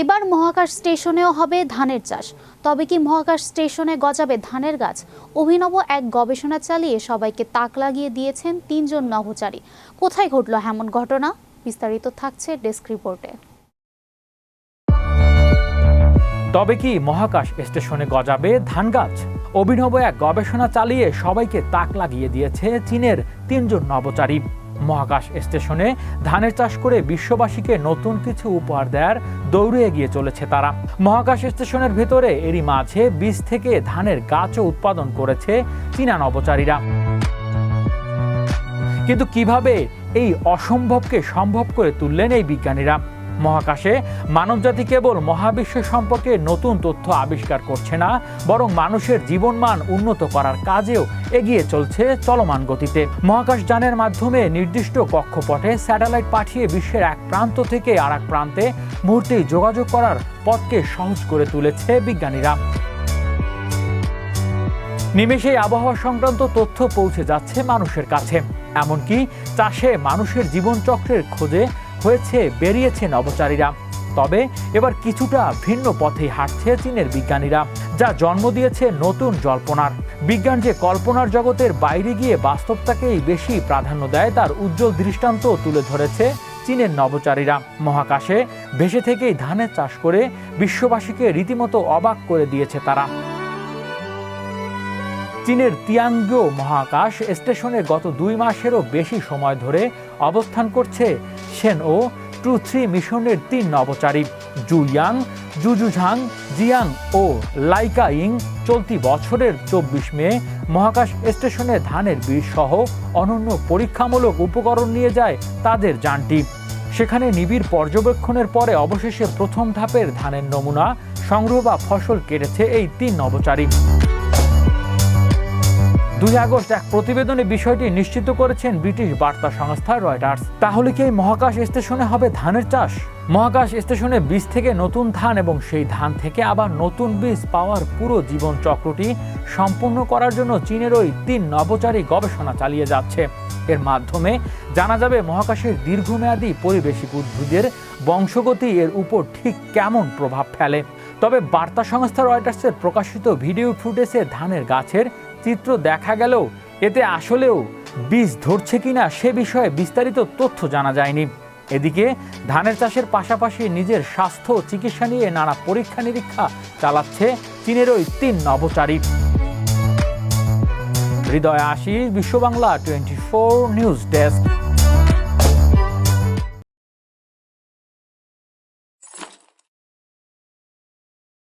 এবার মহাকাশ স্টেশনেও হবে ধানের চাষ। তবে কি মহাকাশ স্টেশনে গজাবে ধানের গাছ? অভিনব এক গবেষণা চালিয়ে সবাইকে তাক লাগিয়ে দিয়েছেন ৩ জন নভোচারী। কোথায় ঘটল এমন ঘটনা? বিস্তারিত থাকছে ডেস্ক রিপোর্টে। তবে কি মহাকাশ স্টেশনে গজাবে ধান গাছ? অভিনব এক গবেষণা চালিয়ে সবাইকে তাক লাগিয়ে দিয়েছে চীনের ৩ জন নভোচারী। মহাকাশ স্টেশনে ধানের চাষ করে বিশ্ববাসীকে নতুন কিছু উপহার দেওয়ার দৌড়ে এগিয়ে চলেছে তারা। মহাকাশ স্টেশনের ভেতরে এরই মাঝে বীজ থেকে ধানের গাছও উৎপাদন করেছে চীনা নভোচারীরা। কিন্তু কিভাবে এই অসম্ভবকে সম্ভব করে তুললেন এই বিজ্ঞানীরা? মহাকাশে মানবজাতি কেবল মহাবিশ্ব সম্পর্কে নতুন তথ্য আবিষ্কার করছে না, বরং মানুষের জীবনমান উন্নত করার কাজেও এগিয়ে চলছে চলমান গতিতে। মহাকাশ যানের মাধ্যমে নির্দিষ্ট কক্ষপথে স্যাটেলাইট পাঠিয়ে বিশ্বের এক প্রান্ত থেকে আর এক প্রান্তে মুহূর্তেই যোগাযোগ করার পথকে সহজ করে তুলেছে বিজ্ঞানীরা। নিমেষেই আবহাওয়া সংক্রান্ত তথ্য পৌঁছে যাচ্ছে মানুষের কাছে। এমনকি চাষে মানুষের জীবনচক্রের খোঁজে বেরিয়েছে নভোচারীরা। তবে এবার কিছুটা ভিন্ন পথেই হাঁটছে চীনের বিজ্ঞানীরা, যা জন্ম দিয়েছে নতুন জল্পনার। বিজ্ঞান যে কল্পনার জগতের বাইরে গিয়ে বাস্তবতাকেই বেশি প্রাধান্য দেয়, তার উজ্জ্বল দৃষ্টান্ত তুলে ধরেছে চীনের নভোচারীরা। মহাকাশে ভেসে থেকেই ধানের চাষ করে বিশ্ববাসীকে রীতিমতো অবাক করে দিয়েছে তারা। চীনের তিয়ানজো মহাকাশ স্টেশনে গত ২ মাসেরও বেশি সময় ধরে অবস্থান করছে শেনও 2-3 মিশনের ৩ নভোচারী জু ইয়াং, জুজুঝাং, জিয়াং ও লাইকা ইং। চলতি বছরের ২৪ মে মহাকাশ স্টেশনে ধানের বীজ সহ অনন্য পরীক্ষামূলক উপকরণ নিয়ে যায় তাদের যানটি। সেখানে নিবিড় পর্যবেক্ষণের পরে অবশেষে প্রথম ধাপের ধানের নমুনা সংগ্রহ বা ফসল কেটেছে এই ৩ নভোচারী। ২ আগস্ট এক প্রতিবেদনে বিষয়টি নিশ্চিত করেছেন ব্রিটিশ বার্তা সংস্থা রয়টার্স। তাহলে কি এই মহাকাশ স্টেশনে হবে ধানের চাষ? মহাকাশ স্টেশনে বীজ থেকে নতুন ধান এবং সেই ধান থেকে আবার নতুন বীজ পাওয়ার পুরো জীবন চক্রটি সম্পূর্ণ করার জন্য চীনের ওই ৩ নভোচারী গবেষণা চালিয়ে যাচ্ছে। এর মাধ্যমে জানা যাবে মহাকাশের দীর্ঘমেয়াদী পরিবেশিক উদ্ভিদের বংশগতি এর উপর ঠিক কেমন প্রভাব ফেলে। তবে বার্তা সংস্থা রয়টার্সের প্রকাশিত ভিডিও ফুটেজে ধানের গাছের চিত্র দেখা গেলেও এতে আসলেও বীজ ধরছে কিনা সে বিষয়ে বিস্তারিত তথ্য জানা যায়নি। এদিকে ধানের চাষের পাশাপাশি নিজের স্বাস্থ্য চিকিৎসা নিয়ে নানা পরীক্ষা নিরীক্ষা চালাচ্ছে চীনের ওই ৩ নভোচারী। হৃদয় আশিস, বিশ্ব বাংলা 24 নিউজ ডেস্ক।